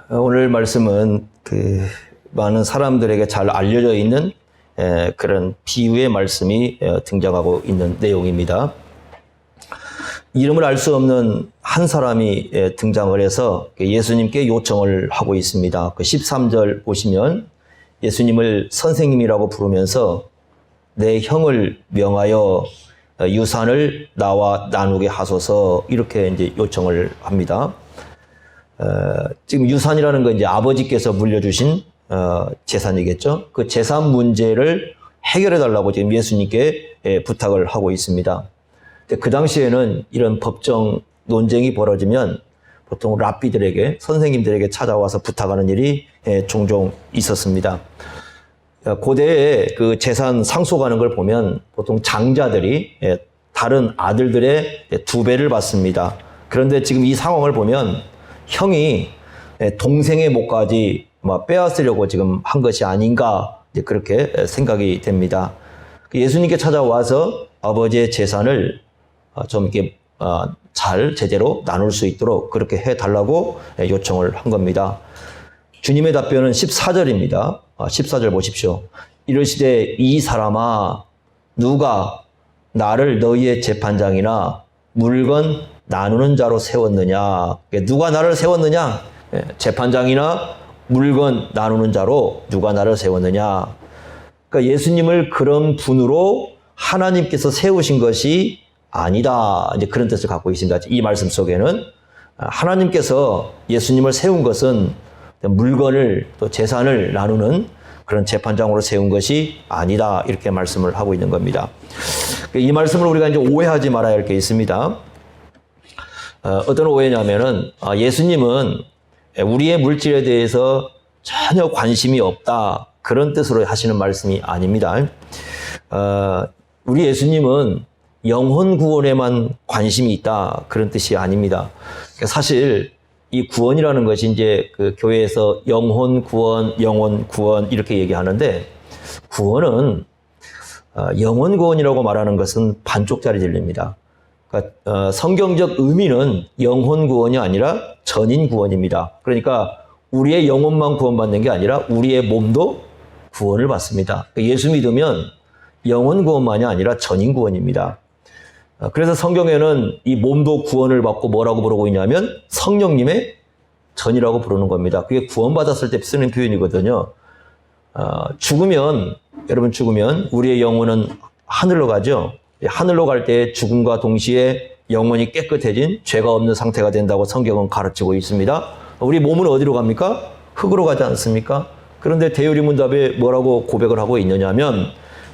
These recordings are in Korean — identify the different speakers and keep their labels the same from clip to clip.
Speaker 1: 오늘 말씀은 많은 사람들에게 잘 알려져 있는 그런 비유의 말씀이 등장하고 있는 내용입니다. 이름을 알 수 없는 한 사람이 등장을 해서 예수님께 요청을 하고 있습니다. 13절 보시면 예수님을 선생님이라고 부르면서 내 형을 명하여 유산을 나와 나누게 하소서, 이렇게 이제 요청을 합니다. 지금 유산이라는 건 이제 아버지께서 물려주신 재산이겠죠. 그 재산 문제를 해결해 달라고 지금 예수님께 부탁을 하고 있습니다. 그 당시에는 이런 법정 논쟁이 벌어지면 보통 랍비들에게, 선생님들에게 찾아와서 부탁하는 일이 종종 있었습니다. 고대에 그 재산 상속하는 걸 보면 보통 장자들이 다른 아들들의 2배를 받습니다. 그런데 지금 이 상황을 보면 형이 동생의 몫까지 빼앗으려고 지금 한 것이 아닌가, 그렇게 생각이 됩니다. 예수님께 찾아와서 아버지의 재산을 좀 이렇게 잘 제대로 나눌 수 있도록 그렇게 해달라고 요청을 한 겁니다. 주님의 답변은 14절입니다. 14절 보십시오. 이르시되 이 사람아, 누가 나를 너희의 재판장이나 물건 나누는 자로 세웠느냐? 누가 나를 세웠느냐? 재판장이나 물건 나누는 자로 누가 나를 세웠느냐? 그러니까 예수님을 그런 분으로 하나님께서 세우신 것이 아니다, 이제 그런 뜻을 갖고 있습니다. 이 말씀 속에는 하나님께서 예수님을 세운 것은 물건을, 또 재산을 나누는 그런 재판장으로 세운 것이 아니다, 이렇게 말씀을 하고 있는 겁니다. 이 말씀을 우리가 이제 오해하지 말아야 할 게 있습니다. 어떤 오해냐면은 예수님은 우리의 물질에 대해서 전혀 관심이 없다, 그런 뜻으로 하시는 말씀이 아닙니다. 우리 예수님은 영혼 구원에만 관심이 있다, 그런 뜻이 아닙니다. 사실 이 구원이라는 것이 이제 그 교회에서 영혼 구원 이렇게 얘기하는데, 구원은 영혼 구원이라고 말하는 것은 반쪽짜리 진리입니다. 그러니까 성경적 의미는 영혼 구원이 아니라 전인 구원입니다. 그러니까 우리의 영혼만 구원받는 게 아니라 우리의 몸도 구원을 받습니다. 예수 믿으면 영혼 구원만이 아니라 전인 구원입니다. 그래서 성경에는 이 몸도 구원을 받고 뭐라고 부르고 있냐면 성령님의 전이라고 부르는 겁니다. 그게 구원받았을 때 쓰는 표현이거든요. 여러분 죽으면 우리의 영혼은 하늘로 가죠. 하늘로 갈 때 죽음과 동시에 영혼이 깨끗해진 죄가 없는 상태가 된다고 성경은 가르치고 있습니다. 우리 몸은 어디로 갑니까? 흙으로 가지 않습니까? 그런데 대유리문답에 뭐라고 고백을 하고 있느냐면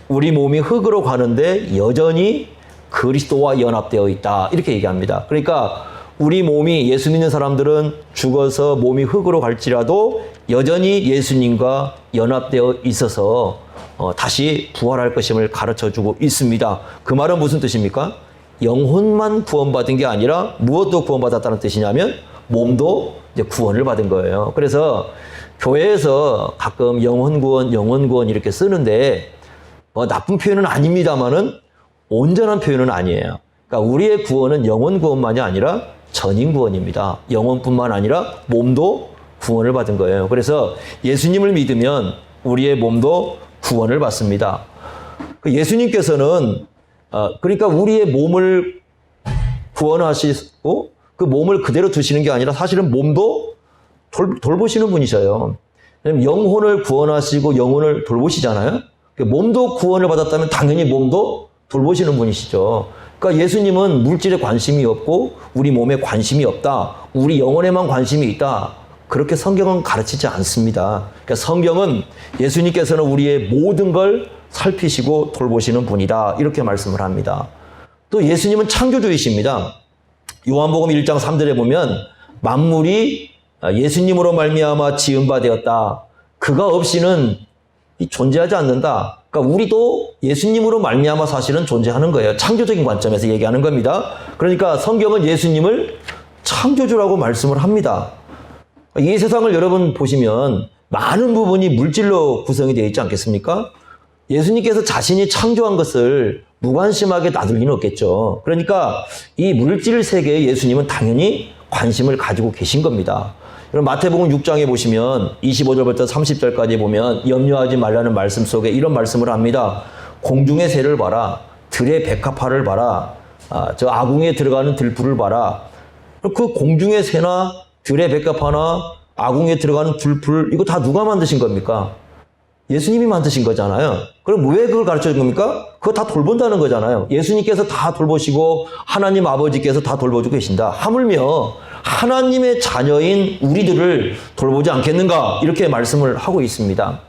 Speaker 1: 우리 몸이 흙으로 가는데 여전히 그리스도와 연합되어 있다, 이렇게 얘기합니다. 그러니까 우리 몸이, 예수 믿는 사람들은 죽어서 몸이 흙으로 갈지라도 여전히 예수님과 연합되어 있어서 다시 부활할 것임을 가르쳐주고 있습니다. 그 말은 무슨 뜻입니까? 영혼만 구원받은 게 아니라 무엇도 구원받았다는 뜻이냐면 몸도 이제 구원을 받은 거예요. 그래서 교회에서 가끔 영혼 구원 이렇게 쓰는데 나쁜 표현은 아닙니다만은 온전한 표현은 아니에요. 그러니까 우리의 구원은 영혼 구원만이 아니라 전인 구원입니다. 영혼뿐만 아니라 몸도 구원을 받은 거예요. 그래서 예수님을 믿으면 우리의 몸도 구원을 받습니다. 예수님께서는 그러니까 우리의 몸을 구원하시고 그 몸을 그대로 두시는 게 아니라 사실은 몸도 돌보시는 분이셔요. 영혼을 구원하시고 영혼을 돌보시잖아요. 몸도 구원을 받았다면 당연히 몸도 돌보시는 분이시죠. 그러니까 예수님은 물질에 관심이 없고 우리 몸에 관심이 없다, 우리 영혼에만 관심이 있다, 그렇게 성경은 가르치지 않습니다. 그러니까 성경은 예수님께서는 우리의 모든 걸 살피시고 돌보시는 분이다, 이렇게 말씀을 합니다. 또 예수님은 창조주이십니다. 요한복음 1장 3절에 보면 만물이 예수님으로 말미암아 지은 바 되었다, 그가 없이는 존재하지 않는다. 그러니까 우리도 예수님으로 말미암아 사실은 존재하는 거예요. 창조적인 관점에서 얘기하는 겁니다. 그러니까 성경은 예수님을 창조주라고 말씀을 합니다. 이 세상을 여러분 보시면 많은 부분이 물질로 구성이 되어 있지 않겠습니까? 예수님께서 자신이 창조한 것을 무관심하게 놔둘 리는 없겠죠. 그러니까 이 물질 세계에 예수님은 당연히 관심을 가지고 계신 겁니다. 그럼 마태복음 6장에 보시면 25절부터 30절까지 보면 염려하지 말라는 말씀 속에 이런 말씀을 합니다. 공중의 새를 봐라. 들의 백합화를 봐라. 저 아궁이에 들어가는 들풀을 봐라. 그 공중의 새나 들의 백합화나 아궁이에 들어가는 들풀 이거 다 누가 만드신 겁니까? 예수님이 만드신 거잖아요. 그럼 왜 그걸 가르쳐 준 겁니까? 그거 다 돌본다는 거잖아요. 예수님께서 다 돌보시고 하나님 아버지께서 다 돌보주고 계신다. 하물며 하나님의 자녀인 우리들을 돌보지 않겠는가? 이렇게 말씀을 하고 있습니다.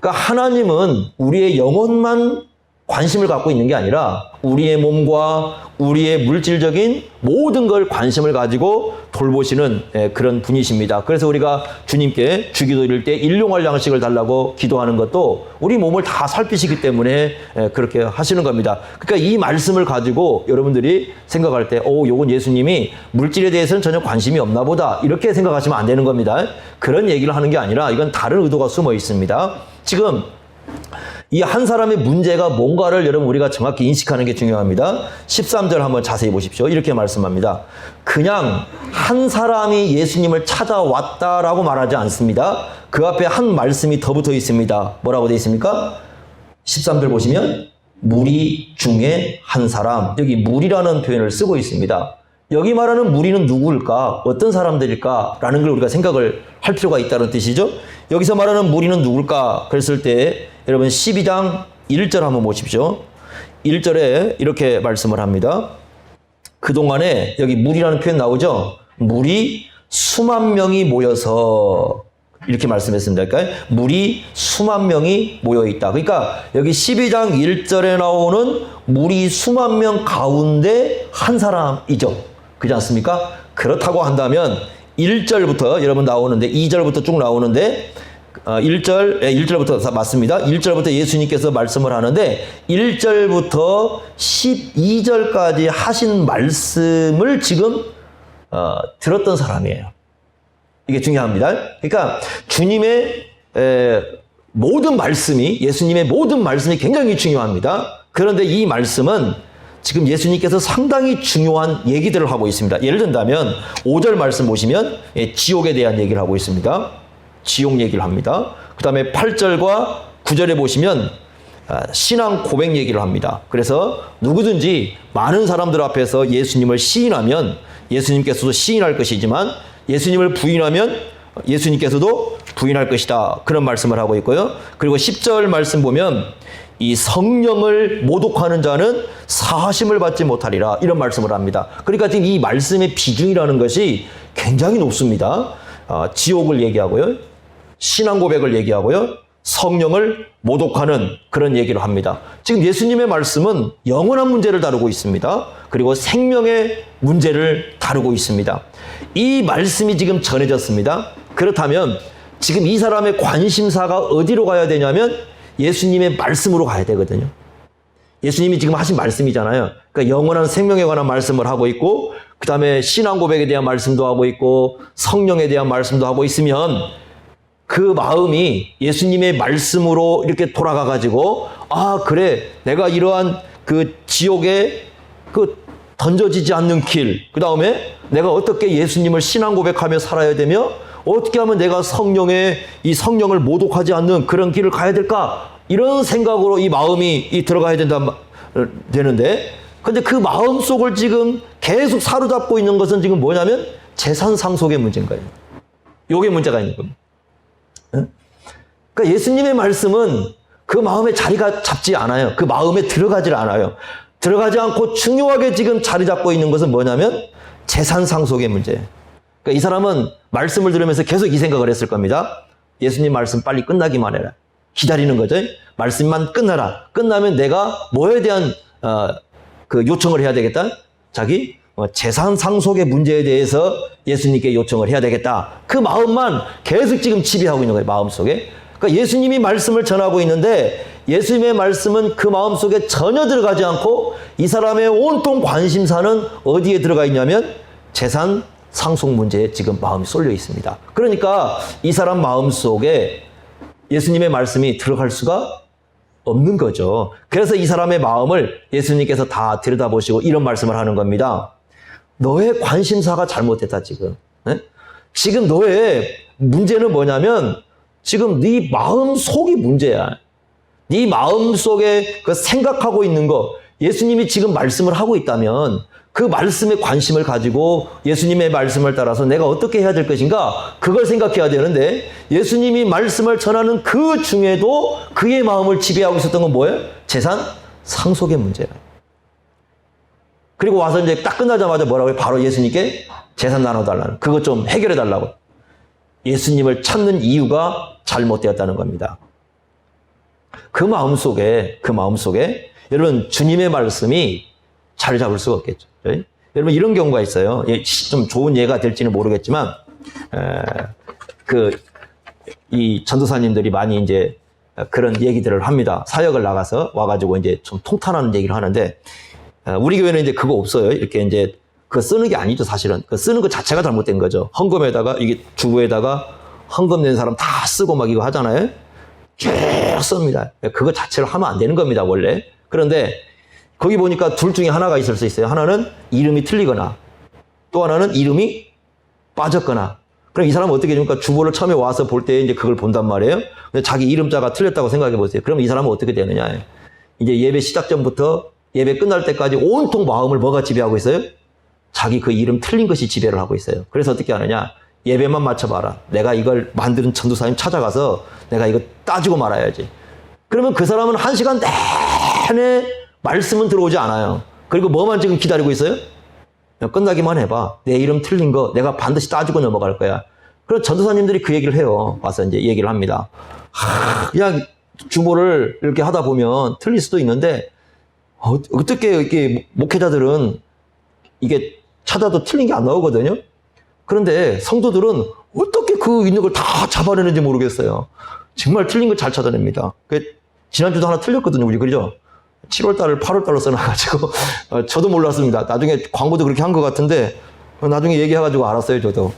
Speaker 1: 그러니까 하나님은 우리의 영혼만 관심을 갖고 있는 게 아니라 우리의 몸과 우리의 물질적인 모든 걸 관심을 가지고 돌보시는 그런 분이십니다. 그래서 우리가 주님께 주기도 드릴 때 일용할 양식을 달라고 기도하는 것도 우리 몸을 다 살피시기 때문에 그렇게 하시는 겁니다. 그러니까 이 말씀을 가지고 여러분들이 생각할 때 요건 예수님이 물질에 대해서는 전혀 관심이 없나 보다 이렇게 생각하시면 안 되는 겁니다. 그런 얘기를 하는 게 아니라 이건 다른 의도가 숨어 있습니다. 지금 이 한 사람의 문제가 뭔가를 여러분 우리가 정확히 인식하는 게 중요합니다. 13절 한번 자세히 보십시오. 이렇게 말씀합니다. 그냥 한 사람이 예수님을 찾아왔다라고 말하지 않습니다. 그 앞에 한 말씀이 더 붙어 있습니다. 뭐라고 되어 있습니까? 13절 보시면 무리 중에 한 사람, 여기 무리라는 표현을 쓰고 있습니다. 여기 말하는 무리는 누구일까? 어떤 사람들일까? 라는 걸 우리가 생각을 할 필요가 있다는 뜻이죠. 여기서 말하는 무리는 누굴까? 그랬을 때 여러분 12장 1절 한번 보십시오. 1절에 이렇게 말씀을 합니다. 그동안에 여기 무리라는 표현 나오죠? 무리 수만 명이 모여서 이렇게 말씀했습니다. 그러니까 무리 수만 명이 모여있다. 그러니까 여기 12장 1절에 나오는 무리 수만 명 가운데 한 사람이죠. 그렇지 않습니까? 그렇다고 한다면 1절부터 여러분 나오는데 2절부터 쭉 나오는데 1절부터 맞습니다. 1절부터 예수님께서 말씀을 하는데 1절부터 12절까지 하신 말씀을 지금 들었던 사람이에요. 이게 중요합니다. 그러니까 주님의 모든 말씀이 예수님의 모든 말씀이 굉장히 중요합니다. 그런데 이 말씀은 지금 예수님께서 상당히 중요한 얘기들을 하고 있습니다. 예를 든다면 5절 말씀 보시면 지옥에 대한 얘기를 하고 있습니다. 지옥 얘기를 합니다. 그 다음에 8절과 9절에 보시면 신앙 고백 얘기를 합니다. 그래서 누구든지 많은 사람들 앞에서 예수님을 시인하면 예수님께서도 시인할 것이지만 예수님을 부인하면 예수님께서도 부인할 것이다. 그런 말씀을 하고 있고요. 그리고 10절 말씀 보면 이 성령을 모독하는 자는 사하심을 받지 못하리라. 이런 말씀을 합니다. 그러니까 지금 이 말씀의 비중이라는 것이 굉장히 높습니다. 지옥을 얘기하고요. 신앙 고백을 얘기하고요. 성령을 모독하는 그런 얘기를 합니다. 지금 예수님의 말씀은 영원한 문제를 다루고 있습니다. 그리고 생명의 문제를 다루고 있습니다. 이 말씀이 지금 전해졌습니다. 그렇다면 지금 이 사람의 관심사가 어디로 가야 되냐면 예수님의 말씀으로 가야 되거든요. 예수님이 지금 하신 말씀이잖아요. 그러니까 영원한 생명에 관한 말씀을 하고 있고 그 다음에 신앙 고백에 대한 말씀도 하고 있고 성령에 대한 말씀도 하고 있으면 그 마음이 예수님의 말씀으로 이렇게 돌아가가지고 그래 내가 이러한 그 지옥에 그 던져지지 않는 길, 그 다음에 내가 어떻게 예수님을 신앙 고백하며 살아야 되며 어떻게 하면 내가 이 성령을 모독하지 않는 그런 길을 가야 될까? 이런 생각으로 이 마음이 들어가야 되는데 근데 그 마음 속을 지금 계속 사로잡고 있는 것은 지금 뭐냐면 재산 상속의 문제인 거예요. 요게 문제가 있는 겁니다. 그러니까 예수님의 말씀은 그 마음에 자리가 잡지 않아요. 그 마음에 들어가질 않아요. 들어가지 않고 중요하게 지금 자리 잡고 있는 것은 뭐냐면 재산 상속의 문제예요. 그러니까 이 사람은 말씀을 들으면서 계속 이 생각을 했을 겁니다. 예수님 말씀 빨리 끝나기만 해라. 기다리는 거죠. 말씀만 끝나라. 끝나면 내가 뭐에 대한 그 요청을 해야 되겠다? 자기 재산 상속의 문제에 대해서 예수님께 요청을 해야 되겠다. 그 마음만 계속 지금 지배하고 있는 거예요. 마음속에. 그러니까 예수님이 말씀을 전하고 있는데 예수님의 말씀은 그 마음속에 전혀 들어가지 않고 이 사람의 온통 관심사는 어디에 들어가 있냐면 재산 상속 문제에 지금 마음이 쏠려 있습니다. 그러니까 이 사람 마음속에 예수님의 말씀이 들어갈 수가 없는 거죠. 그래서 이 사람의 마음을 예수님께서 다 들여다보시고 이런 말씀을 하는 겁니다. 너의 관심사가 잘못됐다 지금. 네? 지금 너의 문제는 뭐냐면 지금 네 마음속이 문제야. 네 마음속에 그 생각하고 있는 거, 예수님이 지금 말씀을 하고 있다면 그 말씀에 관심을 가지고 예수님의 말씀을 따라서 내가 어떻게 해야 될 것인가, 그걸 생각해야 되는데, 예수님이 말씀을 전하는 그 중에도 그의 마음을 지배하고 있었던 건 뭐예요? 재산 상속의 문제야. 그리고 와서 이제 딱 끝나자마자 뭐라고 해요? 바로 예수님께 재산 나눠달라는, 그것 좀 해결해달라고. 예수님을 찾는 이유가 잘못되었다는 겁니다. 그 마음속에 여러분, 주님의 말씀이 자리 잡을 수가 없겠죠. 여러분, 이런 경우가 있어요. 좀 좋은 예가 될지는 모르겠지만, 이 전도사님들이 많이 이제 그런 얘기들을 합니다. 사역을 나가서 와가지고 이제 좀 통탄하는 얘기를 하는데, 우리 교회는 이제 그거 없어요. 이렇게 이제 그거 쓰는 게 아니죠, 사실은. 그 쓰는 것 자체가 잘못된 거죠. 헌금에다가, 이게 주부에다가 헌금 낸 사람 다 쓰고 막 이거 하잖아요. 쭉 씁니다. 그거 자체를 하면 안 되는 겁니다, 원래. 그런데 거기 보니까 둘 중에 하나가 있을 수 있어요. 하나는 이름이 틀리거나, 또 하나는 이름이 빠졌거나. 그럼 이 사람은 어떻게 됩니까? 주보를 처음에 와서 볼 때 이제 그걸 본단 말이에요. 근데 자기 이름자가 틀렸다고 생각해 보세요. 그럼 이 사람은 어떻게 되느냐? 이제 예배 시작 전부터 예배 끝날 때까지 온통 마음을 뭐가 지배하고 있어요? 자기 그 이름 틀린 것이 지배를 하고 있어요. 그래서 어떻게 하느냐? 예배만 맞춰봐라. 내가 이걸 만드는 전도사님 찾아가서 내가 이거 따지고 말아야지. 그러면 그 사람은 1시간 내내 말씀은 들어오지 않아요. 그리고 뭐만 지금 기다리고 있어요? 끝나기만 해봐. 내 이름 틀린 거 내가 반드시 따지고 넘어갈 거야. 그래서 전도사님들이 그 얘기를 해요. 와서 이제 얘기를 합니다. 그냥 주보를 이렇게 하다 보면 틀릴 수도 있는데, 어떻게 이렇게 목회자들은 이게 찾아도 틀린 게 안 나오거든요. 그런데 성도들은 어떻게 그 있는 걸 다 잡아내는지 모르겠어요. 정말 틀린 걸 잘 찾아냅니다. 지난주도 하나 틀렸거든요, 우리. 그죠? 7월달을 8월달로 써놔가지고 저도 몰랐습니다. 나중에 광고도 그렇게 한 것 같은데 나중에 얘기해가지고 알았어요, 저도.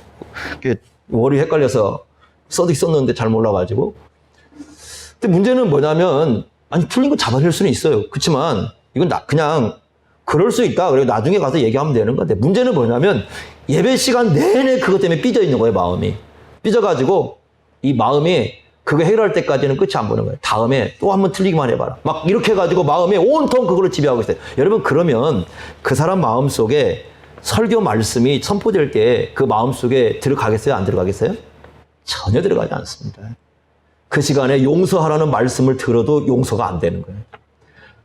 Speaker 1: 월이 헷갈려서 써도 썼는데 잘 몰라가지고. 근데 문제는 뭐냐면, 아니, 틀린 거 잡아낼 수는 있어요. 그렇지만 이건 그냥 그럴 수 있다. 그리고 나중에 가서 얘기하면 되는 건데, 문제는 뭐냐면 예배 시간 내내 그것 때문에 삐져 있는 거예요, 마음이. 삐져가지고 이 마음이 그거 해결할 때까지는 끝이 안 보는 거예요. 다음에 또 한번 틀리기만 해봐라. 막 이렇게 해가지고 마음에 온통 그걸로 지배하고 있어요. 여러분, 그러면 그 사람 마음속에 설교 말씀이 선포될 때 그 마음속에 들어가겠어요? 안 들어가겠어요? 전혀 들어가지 않습니다. 그 시간에 용서하라는 말씀을 들어도 용서가 안 되는 거예요.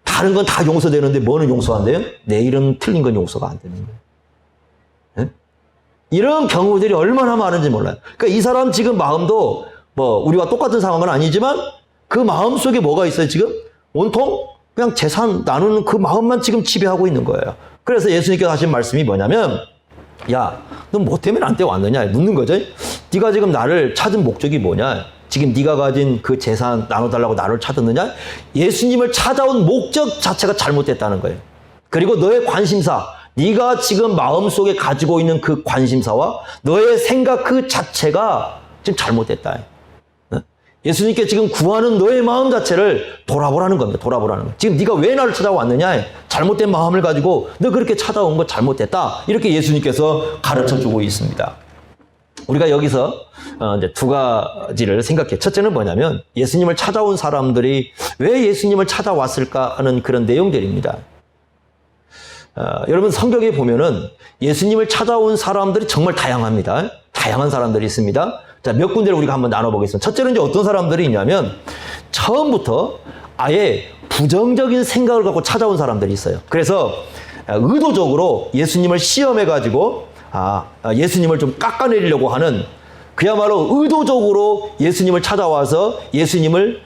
Speaker 1: 다른 건 다 용서되는데 뭐는 용서 안 돼요? 내 이름 틀린 건 용서가 안 되는 거예요. 네? 이런 경우들이 얼마나 많은지 몰라요. 그러니까 이 사람 지금 마음도 뭐 우리와 똑같은 상황은 아니지만 그 마음 속에 뭐가 있어요, 지금? 온통 그냥 재산 나누는 그 마음만 지금 지배하고 있는 거예요. 그래서 예수님께서 하신 말씀이 뭐냐면, 야, 너 뭐 때문에 나한테 왔느냐 묻는 거죠. 네가 지금 나를 찾은 목적이 뭐냐? 지금 네가 가진 그 재산 나눠달라고 나를 찾았느냐? 예수님을 찾아온 목적 자체가 잘못됐다는 거예요. 그리고 너의 관심사, 네가 지금 마음속에 가지고 있는 그 관심사와 너의 생각 그 자체가 지금 잘못됐다. 예수님께 지금 구하는 너의 마음 자체를 돌아보라는 겁니다. 돌아보라는 거예요. 지금 네가 왜 나를 찾아왔느냐? 잘못된 마음을 가지고 너 그렇게 찾아온 거 잘못됐다. 이렇게 예수님께서 가르쳐주고 있습니다. 우리가 여기서 이제 두 가지를 생각해. 첫째는 뭐냐면, 예수님을 찾아온 사람들이 왜 예수님을 찾아왔을까 하는 그런 내용들입니다. 여러분, 성경에 보면은 예수님을 찾아온 사람들이 정말 다양합니다. 다양한 사람들이 있습니다. 자, 몇 군데를 우리가 한번 나눠보겠습니다. 첫째는 이제 어떤 사람들이 있냐면, 처음부터 아예 부정적인 생각을 갖고 찾아온 사람들이 있어요. 그래서 의도적으로 예수님을 시험해가지고 예수님을 좀 깎아내리려고 하는, 그야말로 의도적으로 예수님을 찾아와서 예수님을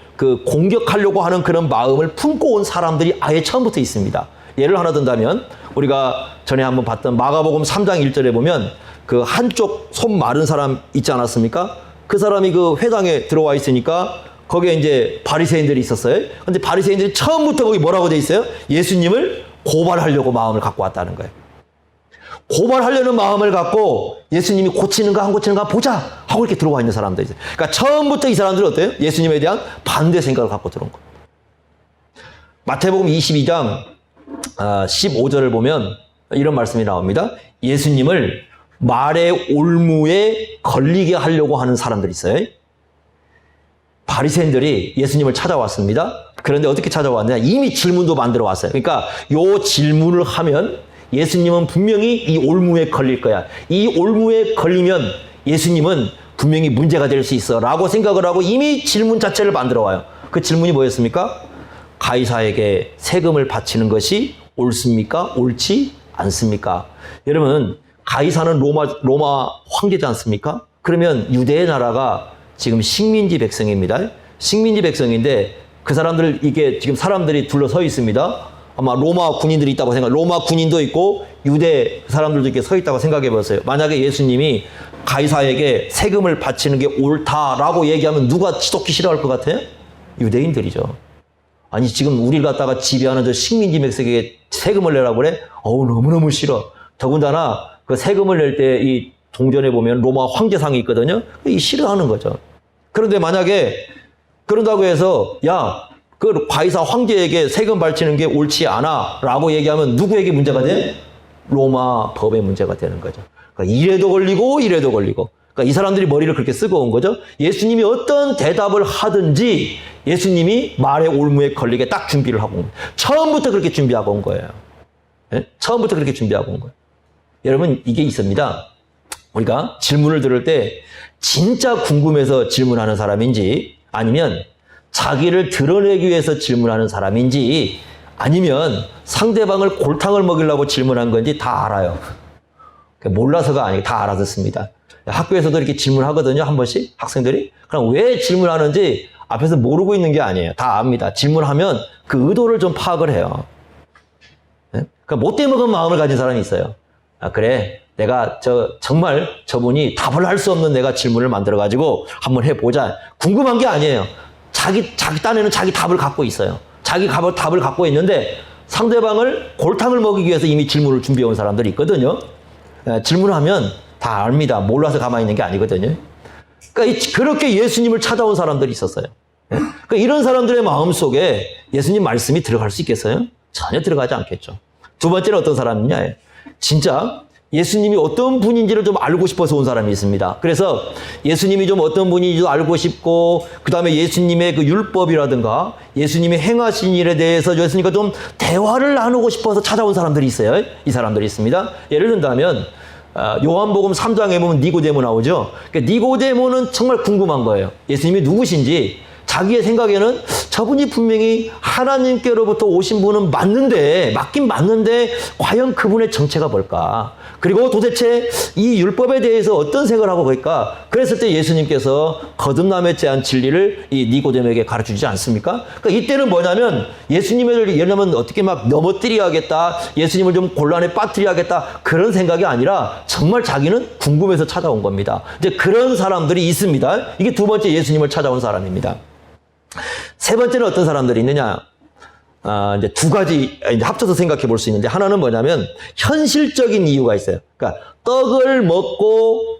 Speaker 1: 공격하려고 하는 그런 마음을 품고 온 사람들이 아예 처음부터 있습니다. 예를 하나 든다면, 우리가 전에 한번 봤던 마가복음 3장 1절에 보면 그 한쪽 손 마른 사람 있지 않았습니까? 그 사람이 그 회당에 들어와 있으니까 거기에 이제 바리새인들이 있었어요. 근데 바리새인들이 처음부터 거기 뭐라고 돼 있어요? 예수님을 고발하려고 마음을 갖고 왔다는 거예요. 고발하려는 마음을 갖고 예수님이 고치는가 안 고치는가 보자 하고 이렇게 들어와 있는 사람들이 있어요. 그러니까 처음부터 이 사람들은 어때요? 예수님에 대한 반대 생각을 갖고 들어온 거예요. 마태복음 22장 15절을 보면 이런 말씀이 나옵니다. 예수님을 말의 올무에 걸리게 하려고 하는 사람들이 있어요. 바리새인들이 예수님을 찾아왔습니다. 그런데 어떻게 찾아왔느냐? 이미 질문도 만들어 왔어요. 그러니까 요 질문을 하면 예수님은 분명히 이 올무에 걸릴 거야. 이 올무에 걸리면 예수님은 분명히 문제가 될 수 있어 라고 생각을 하고 이미 질문 자체를 만들어 와요. 그 질문이 뭐였습니까? 가이사에게 세금을 바치는 것이 옳습니까? 옳지 않습니까? 여러분, 가이사는 로마 황제지 않습니까? 그러면 유대의 나라가 지금 식민지 백성입니다. 식민지 백성인데 그 사람들, 이게 지금 사람들이 둘러서 있습니다. 아마 로마 군인들이 있다고 로마 군인도 있고 유대 사람들도 이렇게 서 있다고 생각해 보세요. 만약에 예수님이 가이사에게 세금을 바치는 게 옳다라고 얘기하면 누가 지독히 싫어할 것 같아요? 유대인들이죠. 아니, 지금 우리를 갖다가 지배하는 저 식민지 백성에게 세금을 내라고 그래? 너무너무 싫어. 더군다나 그 세금을 낼 때 이 동전에 보면 로마 황제상이 있거든요. 이 싫어하는 거죠. 그런데 만약에 그런다고 해서 그 가이사 황제에게 세금 바치는 게 옳지 않아 라고 얘기하면 누구에게 문제가 돼? 로마 법에 문제가 되는 거죠. 그러니까 이래도 걸리고 이래도 걸리고. 그러니까 이 사람들이 머리를 그렇게 쓰고 온 거죠. 예수님이 어떤 대답을 하든지 예수님이 말의 올무에 걸리게 딱 준비를 하고 온 거예요. 처음부터 그렇게 준비하고 온 거예요. 네? 처음부터 그렇게 준비하고 온 거예요. 여러분, 이게 있습니다. 우리가 질문을 들을 때 진짜 궁금해서 질문하는 사람인지 아니면 자기를 드러내기 위해서 질문하는 사람인지 아니면 상대방을 골탕을 먹이려고 질문한 건지 다 알아요. 몰라서가 아니고 다 알아듣습니다. 학교에서도 이렇게 질문하거든요. 한 번씩 학생들이. 그럼 왜 질문하는지 앞에서 모르고 있는 게 아니에요. 다 압니다. 질문하면 그 의도를 좀 파악을 해요. 그러니까 못돼 먹은 마음을 가진 사람이 있어요. 그래, 내가 정말 저분이 답을 할 수 없는 내가 질문을 만들어가지고 한번 해보자. 궁금한 게 아니에요. 자기 딴에는 자기 답을 갖고 있어요. 자기 답을 갖고 있는데 상대방을 골탕을 먹이기 위해서 이미 질문을 준비해온 사람들이 있거든요. 질문하면 다 압니다. 몰라서 가만히 있는 게 아니거든요. 그러니까 그렇게 예수님을 찾아온 사람들이 있었어요. 그러니까 이런 사람들의 마음속에 예수님 말씀이 들어갈 수 있겠어요? 전혀 들어가지 않겠죠. 두 번째는 어떤 사람이냐? 진짜 예수님이 어떤 분인지를 좀 알고 싶어서 온 사람이 있습니다. 그래서 예수님이 좀 어떤 분인지도 알고 싶고, 그 다음에 예수님의 그 율법이라든가 예수님이 행하신 일에 대해서 예수님과 좀 대화를 나누고 싶어서 찾아온 사람들이 있어요. 이 사람들이 있습니다. 예를 든다면 요한복음 3장에 보면 니고데모 나오죠. 그러니까 니고데모는 정말 궁금한 거예요. 예수님이 누구신지. 자기의 생각에는 저분이 분명히 하나님께로부터 오신 분은 맞긴 맞는데 과연 그분의 정체가 뭘까? 그리고 도대체 이 율법에 대해서 어떤 생각을 하고 그럴까? 그랬을 때 예수님께서 거듭남에 대한 진리를 이 니고데모에게 가르쳐주지 않습니까? 그러니까 이때는 뭐냐면 예수님을 예를 들면 어떻게 막 넘어뜨려야겠다, 예수님을 좀 곤란에 빠뜨려야겠다, 그런 생각이 아니라 정말 자기는 궁금해서 찾아온 겁니다. 이제 그런 사람들이 있습니다. 이게 두 번째 예수님을 찾아온 사람입니다. 세 번째는 어떤 사람들이 있느냐? 이제 두 가지 이제 합쳐서 생각해 볼 수 있는데, 하나는 뭐냐면 현실적인 이유가 있어요. 그러니까 떡을 먹고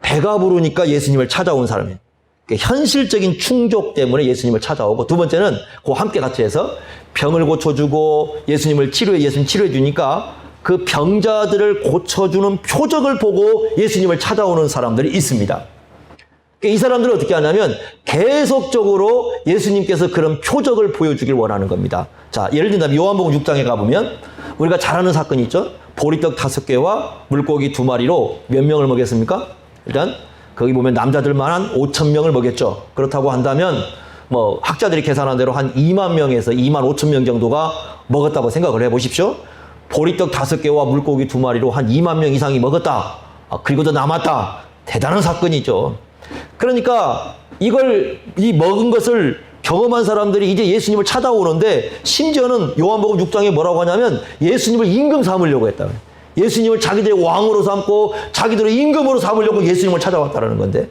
Speaker 1: 배가 부르니까 예수님을 찾아온 사람이에요. 그러니까 현실적인 충족 때문에 예수님을 찾아오고, 두 번째는 그 함께 같이 해서 병을 고쳐주고 예수님 치료해 주니까 그 병자들을 고쳐주는 표적을 보고 예수님을 찾아오는 사람들이 있습니다. 이 사람들은 어떻게 하냐면 계속적으로 예수님께서 그런 표적을 보여주길 원하는 겁니다. 자, 예를 들면 요한복음 6장에 가보면 우리가 잘 아는 사건이 있죠. 보리떡 5개와 물고기 2마리로 몇 명을 먹였습니까? 일단 거기 보면 남자들만 한 5,000명을 먹였죠. 그렇다고 한다면 뭐 학자들이 계산한 대로 한 2만 명에서 2만 5천 명 정도가 먹었다고 생각을 해보십시오. 보리떡 5개와 물고기 2마리로 한 2만 명 이상이 먹었다. 그리고도 남았다. 대단한 사건이죠. 그러니까 이 먹은 것을 경험한 사람들이 이제 예수님을 찾아오는데, 심지어는 요한복음 6장에 뭐라고 하냐면 예수님을 임금 삼으려고 했다. 예수님을 자기들의 왕으로 삼고 자기들의 임금으로 삼으려고 예수님을 찾아왔다는 건데,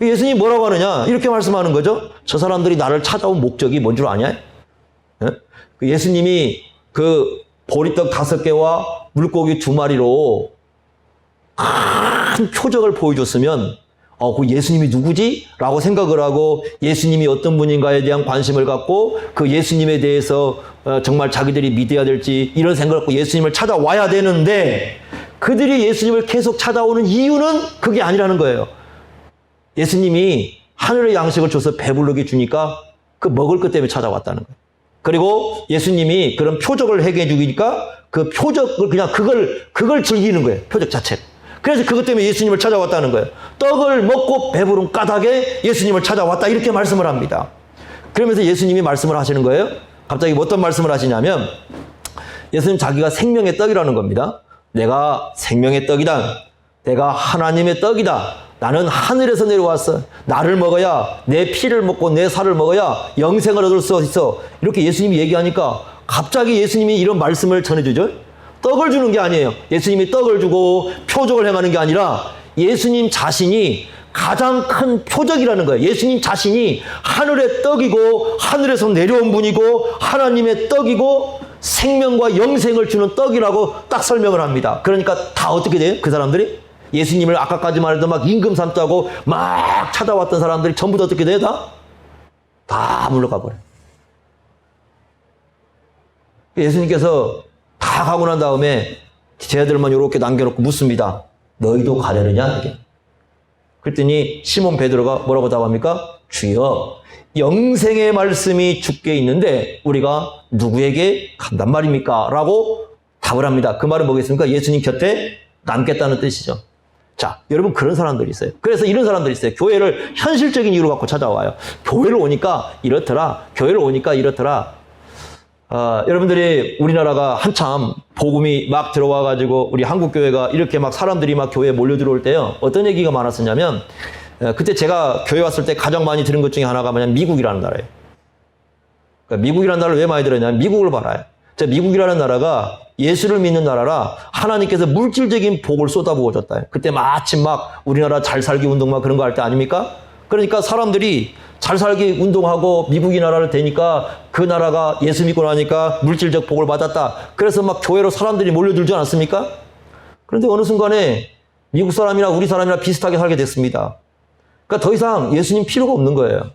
Speaker 1: 예수님이 뭐라고 하느냐? 이렇게 말씀하는 거죠. 저 사람들이 나를 찾아온 목적이 뭔 줄 아냐? 예수님이 그 보리떡 5개와 물고기 2마리로 큰 표적을 보여줬으면 그 예수님이 누구지? 라고 생각을 하고 예수님이 어떤 분인가에 대한 관심을 갖고 그 예수님에 대해서 정말 자기들이 믿어야 될지 이런 생각을 갖고 예수님을 찾아와야 되는데, 그들이 예수님을 계속 찾아오는 이유는 그게 아니라는 거예요. 예수님이 하늘의 양식을 줘서 배부르게 주니까 그 먹을 것 때문에 찾아왔다는 거예요. 그리고 예수님이 그런 표적을 해결해 주니까 그 표적을 그냥 그걸 즐기는 거예요. 표적 자체를. 그래서 그것 때문에 예수님을 찾아왔다는 거예요. 떡을 먹고 배부른 까닭에 예수님을 찾아왔다 이렇게 말씀을 합니다. 그러면서 예수님이 말씀을 하시는 거예요. 갑자기 어떤 말씀을 하시냐면 예수님 자기가 생명의 떡이라는 겁니다. 내가 생명의 떡이다. 내가 하나님의 떡이다. 나는 하늘에서 내려왔어. 나를 먹어야 내 피를 먹고 내 살을 먹어야 영생을 얻을 수 있어. 이렇게 예수님이 얘기하니까 갑자기 예수님이 이런 말씀을 전해주죠. 떡을 주는 게 아니에요. 예수님이 떡을 주고 표적을 행하는 게 아니라 예수님 자신이 가장 큰 표적이라는 거예요. 예수님 자신이 하늘의 떡이고 하늘에서 내려온 분이고 하나님의 떡이고 생명과 영생을 주는 떡이라고 딱 설명을 합니다. 그러니까 다 어떻게 돼요? 그 사람들이? 예수님을 아까까지 말했던 막 임금 삼자고 막 찾아왔던 사람들이 전부 다 어떻게 돼요? 다 물러가 버려요. 예수님께서 다 가고 난 다음에 쟤들만 이렇게 남겨놓고 묻습니다. 너희도 가려느냐? 그랬더니 시몬 베드로가 뭐라고 답합니까? 주여, 영생의 말씀이 주께 있는데 우리가 누구에게 간단 말입니까? 라고 답을 합니다. 그 말은 뭐겠습니까? 예수님 곁에 남겠다는 뜻이죠. 자, 여러분 그런 사람들이 있어요. 그래서 이런 사람들이 있어요. 교회를 현실적인 이유로 갖고 찾아와요. 교회를 오니까 이렇더라. 교회를 오니까 이렇더라. 여러분들이 우리나라가 한참 복음이 막 들어와가지고 우리 한국교회가 이렇게 막 사람들이 막 교회에 몰려 들어올 때요. 어떤 얘기가 많았었냐면 그때 제가 교회 왔을 때 가장 많이 들은 것 중에 하나가 뭐냐면 미국이라는 나라예요. 그러니까 미국이라는 나라를 왜 많이 들었냐면 미국을 봐라요. 미국이라는 나라가 예수를 믿는 나라라 하나님께서 물질적인 복을 쏟아부어 줬다. 그때 마침 막 우리나라 잘 살기 운동 막 그런 거 할 때 아닙니까? 그러니까 사람들이 잘 살기 운동하고 미국이 나라를 되니까 그 나라가 예수 믿고 나니까 물질적 복을 받았다. 그래서 막 교회로 사람들이 몰려들지 않았습니까? 그런데 어느 순간에 미국 사람이나 우리 사람이나 비슷하게 살게 됐습니다. 그러니까 더 이상 예수님 필요가 없는 거예요.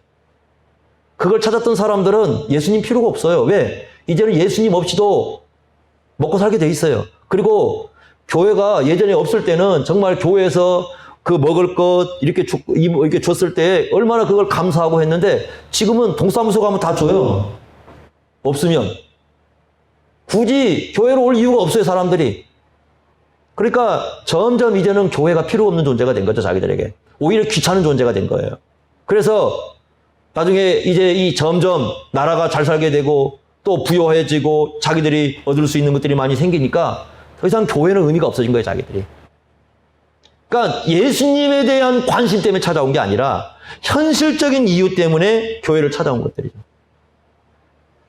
Speaker 1: 그걸 찾았던 사람들은 예수님 필요가 없어요. 왜? 이제는 예수님 없이도 먹고 살게 돼 있어요. 그리고 교회가 예전에 없을 때는 정말 교회에서 그 먹을 것 이렇게 줬을 때 얼마나 그걸 감사하고 했는데 지금은 동사무소 가면 다 줘요. 없으면. 굳이 교회로 올 이유가 없어요, 사람들이. 그러니까 점점 이제는 교회가 필요 없는 존재가 된 거죠, 자기들에게. 오히려 귀찮은 존재가 된 거예요. 그래서 나중에 이제 이 점점 나라가 잘 살게 되고 또 부유해지고 자기들이 얻을 수 있는 것들이 많이 생기니까 더 이상 교회는 의미가 없어진 거예요, 자기들이. 그러니까 예수님에 대한 관심 때문에 찾아온 게 아니라 현실적인 이유 때문에 교회를 찾아온 것들이죠.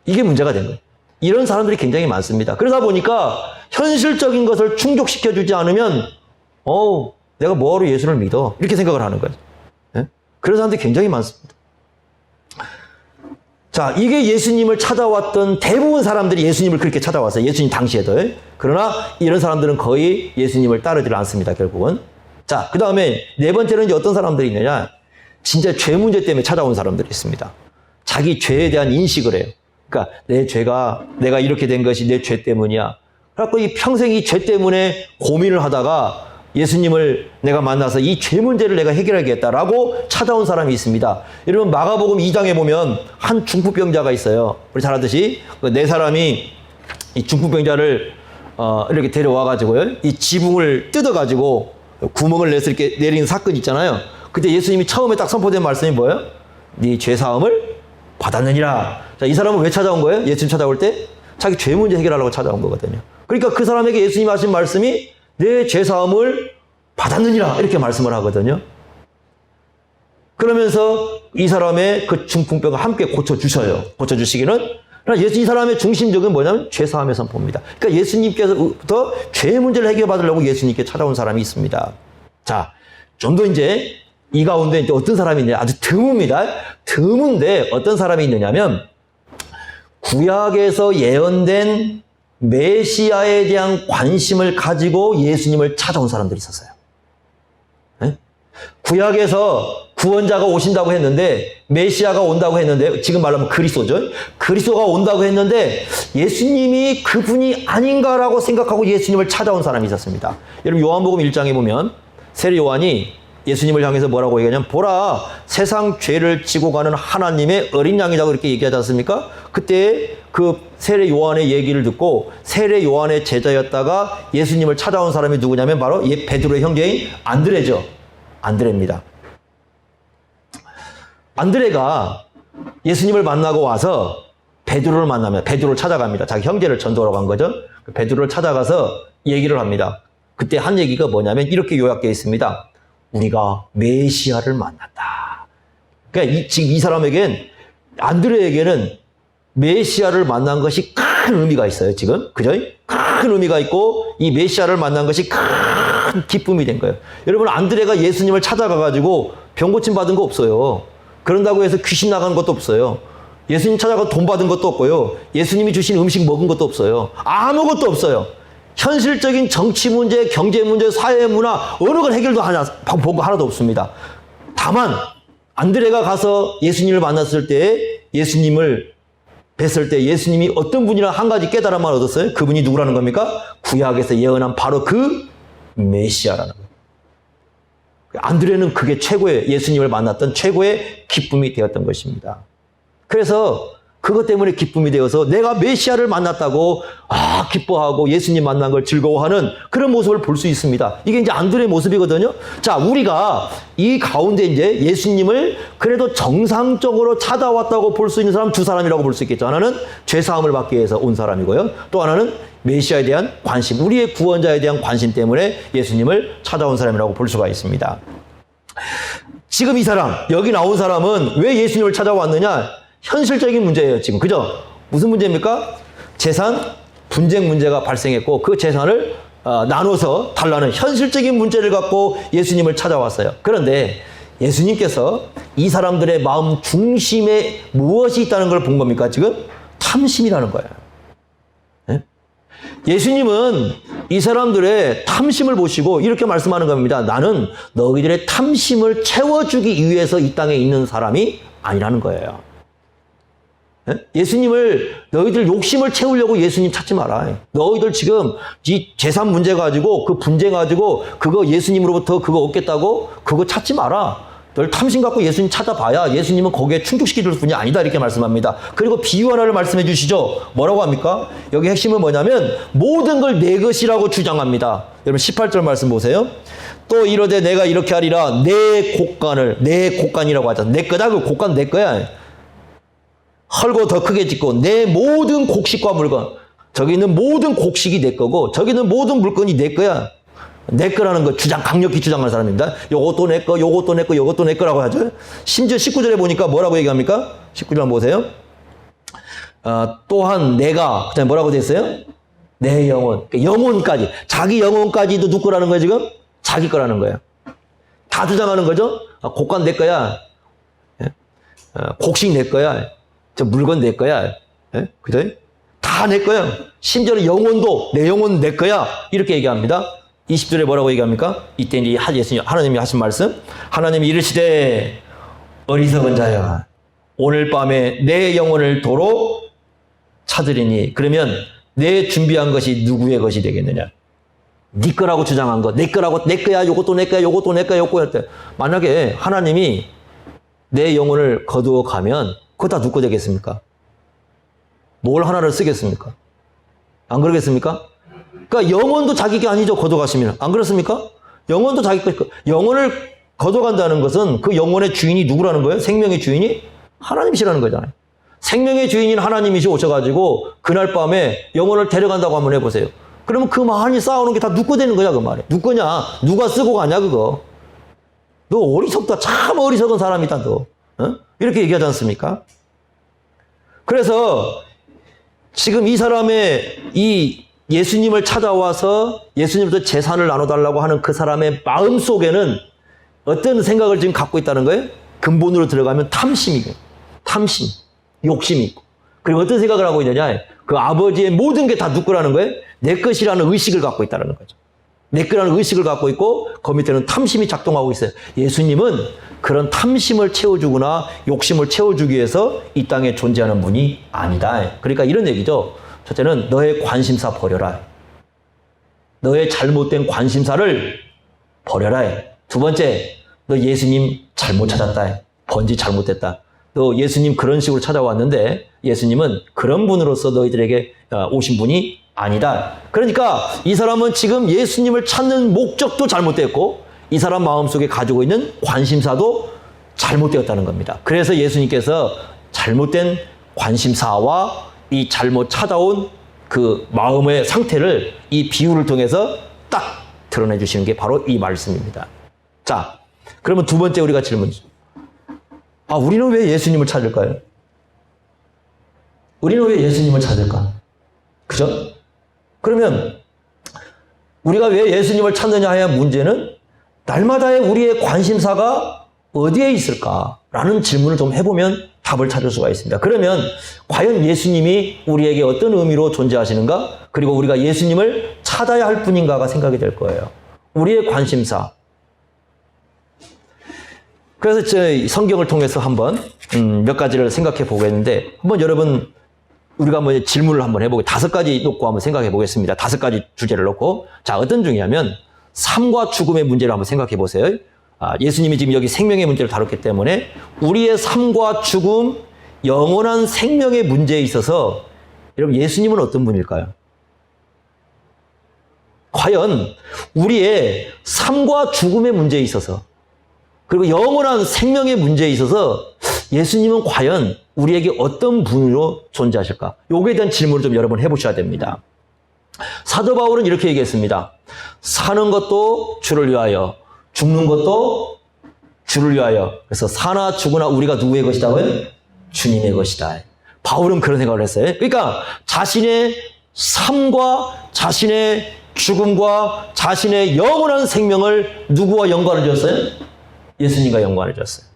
Speaker 1: 이게 문제가 된 거예요. 이런 사람들이 굉장히 많습니다. 그러다 보니까 현실적인 것을 충족시켜주지 않으면 내가 뭐하러 예수를 믿어? 이렇게 생각을 하는 거예요. 네? 그런 사람들이 굉장히 많습니다. 자, 이게 예수님을 찾아왔던 대부분 사람들이 예수님을 그렇게 찾아왔어요. 예수님 당시에도. 그러나 이런 사람들은 거의 예수님을 따르지 않습니다, 결국은. 자, 그 다음에 네 번째는 이제 어떤 사람들이 있느냐. 진짜 죄 문제 때문에 찾아온 사람들이 있습니다. 자기 죄에 대한 인식을 해요. 그러니까 내 죄가 내가 이렇게 된 것이 내 죄 때문이야. 그래서 이 평생 이 죄 때문에 고민을 하다가 예수님을 내가 만나서 이 죄 문제를 내가 해결하겠다라고 찾아온 사람이 있습니다. 여러분 마가복음 2장에 보면 한 중풍병자가 있어요. 우리 잘 아듯이 네 사람이 이 중풍병자를 이렇게 데려와가지고요. 이 지붕을 뜯어가지고 구멍을 내서 이렇게 내리는 사건 있잖아요. 그때 예수님이 처음에 딱 선포된 말씀이 뭐예요? 네 죄사함을 받았느니라. 자, 이 사람은 왜 찾아온 거예요? 예수님 찾아올 때? 자기 죄 문제 해결하려고 찾아온 거거든요. 그러니까 그 사람에게 예수님 하신 말씀이 내 죄사함을 받았느니라 이렇게 말씀을 하거든요. 그러면서 이 사람의 그 중풍병을 함께 고쳐주셔요. 고쳐주시기는. 이 사람의 중심적인 뭐냐면 죄사함의 선포입니다. 그러니까 예수님께서부터 죄 문제를 해결받으려고 예수님께 찾아온 사람이 있습니다. 자, 좀 더 이제 이 가운데 이제 어떤 사람이 있냐. 아주 드뭅니다. 드문데 어떤 사람이 있느냐면 구약에서 예언된 메시아에 대한 관심을 가지고 예수님을 찾아온 사람들이 있었어요. 네? 구약에서 구원자가 오신다고 했는데, 메시아가 온다고 했는데, 지금 말하면 그리스도죠. 그리스도가 온다고 했는데 예수님이 그분이 아닌가라고 생각하고 예수님을 찾아온 사람이 있었습니다. 여러분 요한복음 1장에 보면 세례 요한이 예수님을 향해서 뭐라고 얘기하냐면, 보라, 세상 죄를 지고 가는 하나님의 어린 양이라고 이렇게 얘기하지 않습니까? 그때 그 세례 요한의 얘기를 듣고 세례 요한의 제자였다가 예수님을 찾아온 사람이 누구냐면 바로 베드로의 형제인 안드레죠. 안드레입니다. 안드레가 예수님을 만나고 와서 베드로를 만나면 베드로를 찾아갑니다. 자기 형제를 전도하러 간 거죠. 베드로를 찾아가서 얘기를 합니다. 그때 한 얘기가 뭐냐면 이렇게 요약되어 있습니다. 우리가 메시아를 만났다. 그러니까 지금 이 사람에겐, 안드레에게는 메시아를 만난 것이 큰 의미가 있어요, 지금. 그죠? 큰 의미가 있고, 이 메시아를 만난 것이 큰 기쁨이 된 거예요. 여러분, 안드레가 예수님을 찾아가가지고 병 고침 받은 거 없어요. 그런다고 해서 귀신 나간 것도 없어요. 예수님 찾아가 돈 받은 것도 없고요. 예수님이 주신 음식 먹은 것도 없어요. 아무것도 없어요. 현실적인 정치 문제, 경제 문제, 사회 문화, 어느 건 해결도 본 거 하나도 없습니다. 다만, 안드레가 가서 예수님을 만났을 때, 예수님을 뵀을 때 예수님이 어떤 분이라 한 가지 깨달음만 얻었어요. 그분이 누구라는 겁니까? 구약에서 예언한 바로 그 메시아라는 거예요. 안드레는 그게 최고의, 예수님을 만났던 최고의 기쁨이 되었던 것입니다. 그래서 그것 때문에 기쁨이 되어서 내가 메시아를 만났다고 기뻐하고 예수님 만난 걸 즐거워하는 그런 모습을 볼 수 있습니다. 이게 이제 안드레의 모습이거든요. 자, 우리가 이 가운데 이제 예수님을 그래도 정상적으로 찾아왔다고 볼 수 있는 사람 두 사람이라고 볼 수 있겠죠. 하나는 죄사함을 받기 위해서 온 사람이고요. 또 하나는 메시아에 대한 관심, 우리의 구원자에 대한 관심 때문에 예수님을 찾아온 사람이라고 볼 수가 있습니다. 지금 이 사람, 여기 나온 사람은 왜 예수님을 찾아왔느냐? 현실적인 문제예요, 지금. 그죠? 무슨 문제입니까? 재산 분쟁 문제가 발생했고 그 재산을 나눠서 달라는 현실적인 문제를 갖고 예수님을 찾아왔어요. 그런데 예수님께서 이 사람들의 마음 중심에 무엇이 있다는 걸 본 겁니까? 지금 탐심이라는 거예요. 네? 예수님은 이 사람들의 탐심을 보시고 이렇게 말씀하는 겁니다. 나는 너희들의 탐심을 채워주기 위해서 이 땅에 있는 사람이 아니라는 거예요. 예수님을, 너희들 욕심을 채우려고 예수님 찾지 마라. 너희들 지금 이 재산 문제 가지고 그 분쟁 가지고 그거 예수님으로부터 그거 얻겠다고 그거 찾지 마라. 널 탐심 갖고 예수님 찾아봐야 예수님은 거기에 충족시킬 분이 아니다, 이렇게 말씀합니다. 그리고 비유 하나를 말씀해 주시죠. 뭐라고 합니까? 여기 핵심은 뭐냐면 모든 걸 내 것이라고 주장합니다. 여러분 18절 말씀 보세요. 또 이러되 내가 이렇게 하리라. 내 곡간이라고 하죠. 내 거다. 그 곡간 내 거야. 헐고 더 크게 짓고 내 모든 곡식과 물건, 저기 있는 모든 곡식이 내 거고 저기 있는 모든 물건이 내 거야. 내 거라는 거 강력히 주장하는 사람입니다. 요것도 내 거, 요것도 내 거, 요것도 내 거라고 하죠. 심지어 19절에 보니까 뭐라고 얘기합니까? 19절 보세요. 또한 내가, 그다음에 뭐라고 돼 있어요? 내 영혼, 영혼까지, 자기 영혼까지도 누구 거라는 거예요, 지금? 자기 거라는 거예요. 다 주장하는 거죠. 곡간 내 거야. 곡식 내 거야. 저 물건 내 거야. 그죠? 다 내 거야. 심지어는 영혼도, 내 영혼 내 거야. 이렇게 얘기합니다. 20절에 뭐라고 얘기합니까? 이때 이제 하나님이 하신 말씀. 하나님이 이르시되 어리석은 자야, 오늘 밤에 내 영혼을 도로 찾으리니. 그러면 내 준비한 것이 누구의 것이 되겠느냐? 네 거라고 주장한 거, 내 거라고, 내 거야, 요것도 내 거야, 요것도 내 거야, 요것도 내 거야. 만약에 하나님이 내 영혼을 거두어 가면 그거 다 누구 되겠습니까? 뭘 하나를 쓰겠습니까? 안 그러겠습니까? 그러니까 영혼도 자기 게 아니죠, 거둬가시면. 안 그렇습니까? 영혼도 자기 거. 영혼을 거둬간다는 것은 그 영혼의 주인이 누구라는 거예요? 생명의 주인이 하나님이시라는 거잖아요. 생명의 주인인 하나님이시 오셔가지고 그날 밤에 영혼을 데려간다고 한번 해보세요. 그러면 그 많이 쌓아오는 게 다 누구 되는 거야, 그 말이야. 누구 거냐? 누가 쓰고 가냐, 그거. 너 어리석다. 참 어리석은 사람이다, 너. 이렇게 얘기하지 않습니까? 그래서 지금 이 사람의 이 예수님을 찾아와서 예수님부터 재산을 나눠달라고 하는 그 사람의 마음 속에는 어떤 생각을 지금 갖고 있다는 거예요? 근본으로 들어가면 탐심이고, 탐심, 욕심이 있고. 그리고 어떤 생각을 하고 있느냐? 그 아버지의 모든 게 다 누구라는 거예요? 내 것이라는 의식을 갖고 있다는 거죠. 내꺼라는 의식을 갖고 있고 그 밑에는 탐심이 작동하고 있어요. 예수님은 그런 탐심을 채워주거나 욕심을 채워주기 위해서 이 땅에 존재하는 분이 아니다. 그러니까 이런 얘기죠. 첫째는 너의 관심사 버려라. 너의 잘못된 관심사를 버려라. 두 번째, 너 예수님 잘못 찾았다. 번지 잘못됐다. 너 예수님 그런 식으로 찾아왔는데 예수님은 그런 분으로서 너희들에게 오신 분이 아니다. 그러니까 이 사람은 지금 예수님을 찾는 목적도 잘못됐고 이 사람 마음속에 가지고 있는 관심사도 잘못되었다는 겁니다. 그래서 예수님께서 잘못된 관심사와 이 잘못 찾아온 그 마음의 상태를 이 비유를 통해서 딱 드러내 주시는 게 바로 이 말씀입니다. 자, 그러면 두 번째 우리가 질문. 우리는 왜 예수님을 찾을까요? 우리는 왜 예수님을 찾을까? 그죠? 그러면 우리가 왜 예수님을 찾느냐 하는 문제는 날마다의 우리의 관심사가 어디에 있을까라는 질문을 좀 해보면 답을 찾을 수가 있습니다. 그러면 과연 예수님이 우리에게 어떤 의미로 존재하시는가? 그리고 우리가 예수님을 찾아야 할 뿐인가가 생각이 될 거예요. 우리의 관심사. 그래서 제 성경을 통해서 한번 몇 가지를 생각해 보겠는데 한번 여러분 우리가 한번 질문을 한번 해보고 5가지 놓고 한번 생각해 보겠습니다. 5가지 주제를 놓고. 자, 어떤 중이냐면 삶과 죽음의 문제를 한번 생각해 보세요. 예수님이 지금 여기 생명의 문제를 다뤘기 때문에 우리의 삶과 죽음, 영원한 생명의 문제에 있어서 여러분 예수님은 어떤 분일까요? 과연 우리의 삶과 죽음의 문제에 있어서 그리고 영원한 생명의 문제에 있어서 예수님은 과연 우리에게 어떤 분으로 존재하실까? 요거에 대한 질문을 좀 여러 번 해보셔야 됩니다. 사도 바울은 이렇게 얘기했습니다. 사는 것도 주를 위하여, 죽는 것도 주를 위하여. 그래서 사나 죽으나 우리가 누구의 것이다고요? 주님의 것이다. 바울은 그런 생각을 했어요. 그러니까 자신의 삶과 자신의 죽음과 자신의 영원한 생명을 누구와 연관을 지었어요? 예수님과 연관을 지었어요.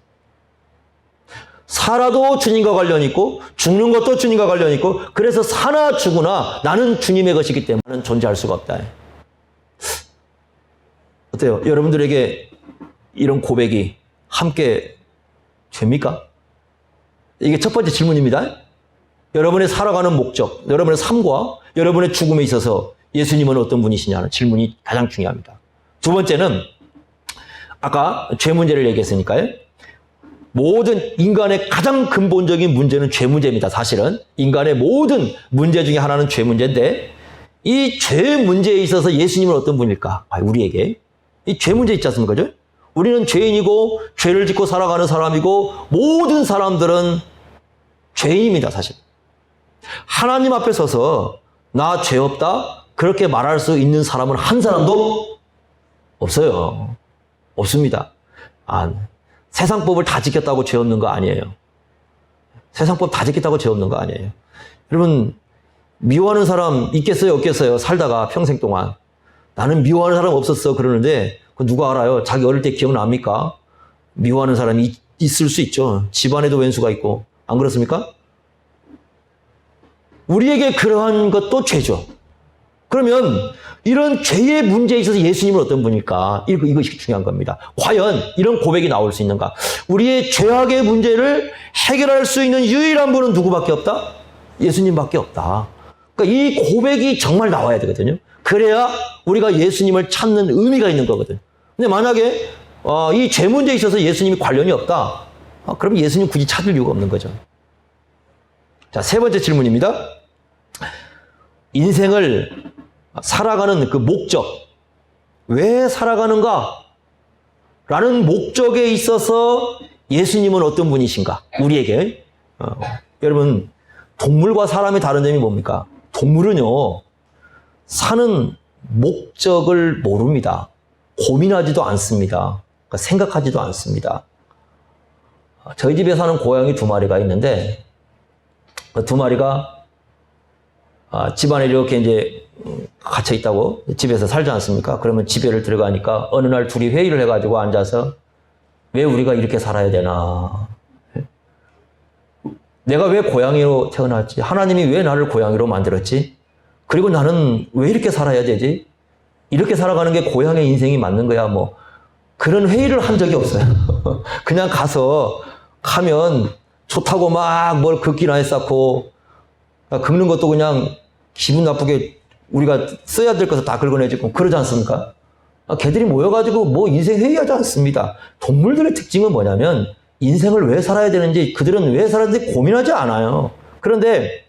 Speaker 1: 살아도 주님과 관련이 있고 죽는 것도 주님과 관련이 있고 그래서 사나 죽으나 나는 주님의 것이기 때문에 나는 존재할 수가 없다. 어때요? 여러분들에게 이런 고백이 함께 됩니까? 이게 첫 번째 질문입니다. 여러분의 살아가는 목적, 여러분의 삶과 여러분의 죽음에 있어서 예수님은 어떤 분이시냐는 질문이 가장 중요합니다. 두 번째는 아까 죄 문제를 얘기했으니까요. 모든 인간의 가장 근본적인 문제는 죄 문제입니다. 사실은 인간의 모든 문제 중에 하나는 죄 문제인데 이 죄 문제에 있어서 예수님은 어떤 분일까? 우리에게 이 죄 문제 있지 않습니까? 그죠? 우리는 죄인이고 죄를 짓고 살아가는 사람이고 모든 사람들은 죄인입니다. 사실 하나님 앞에 서서 나 죄 없다 그렇게 말할 수 있는 사람은 한 사람도 없어요. 없습니다. 세상법을 다 지켰다고 죄 없는 거 아니에요. 세상법 다 지켰다고 죄 없는 거 아니에요. 여러분 미워하는 사람 있겠어요? 없겠어요? 살다가 평생 동안 나는 미워하는 사람 없었어 그러는데 그 누가 알아요? 자기 어릴 때 기억납니까? 미워하는 사람이 있을 수 있죠. 집안에도 왼수가 있고 안 그렇습니까? 우리에게 그러한 것도 죄죠. 그러면 이런 죄의 문제에 있어서 예수님은 어떤 분일까? 이것이 중요한 겁니다. 과연 이런 고백이 나올 수 있는가? 우리의 죄악의 문제를 해결할 수 있는 유일한 분은 누구밖에 없다? 예수님밖에 없다. 그러니까 이 고백이 정말 나와야 되거든요. 그래야 우리가 예수님을 찾는 의미가 있는 거거든요. 근데 만약에 이 죄 문제에 있어서 예수님이 관련이 없다. 그럼 예수님 굳이 찾을 이유가 없는 거죠. 자, 세 번째 질문입니다. 인생을 살아가는 그 목적, 왜 살아가는가? 라는 목적에 있어서 예수님은 어떤 분이신가? 우리에게. 여러분, 동물과 사람의 다른 점이 뭡니까? 동물은요, 사는 목적을 모릅니다. 고민하지도 않습니다. 그러니까 생각하지도 않습니다. 저희 집에 사는 고양이 2마리가 있는데, 그 2마리가 집안에 이렇게 이제 갇혀 있다고 집에서 살지 않습니까? 그러면 집에를 들어가니까 어느 날 둘이 회의를 해가지고 앉아서 왜 우리가 이렇게 살아야 되나? 내가 왜 고양이로 태어났지? 하나님이 왜 나를 고양이로 만들었지? 그리고 나는 왜 이렇게 살아야 되지? 이렇게 살아가는 게 고향의 인생이 맞는 거야. 뭐 그런 회의를 한 적이 없어요. 그냥 가면 좋다고 막 뭘 긁기나 했었고, 긁는 것도 그냥 기분 나쁘게 우리가 써야 될 것을 다 긁어내지고 그러지 않습니까? 걔들이 모여가지고 뭐 인생 회의하지 않습니다. 동물들의 특징은 뭐냐면 인생을 왜 살아야 되는지, 그들은 왜 살아야 되는지 고민하지 않아요. 그런데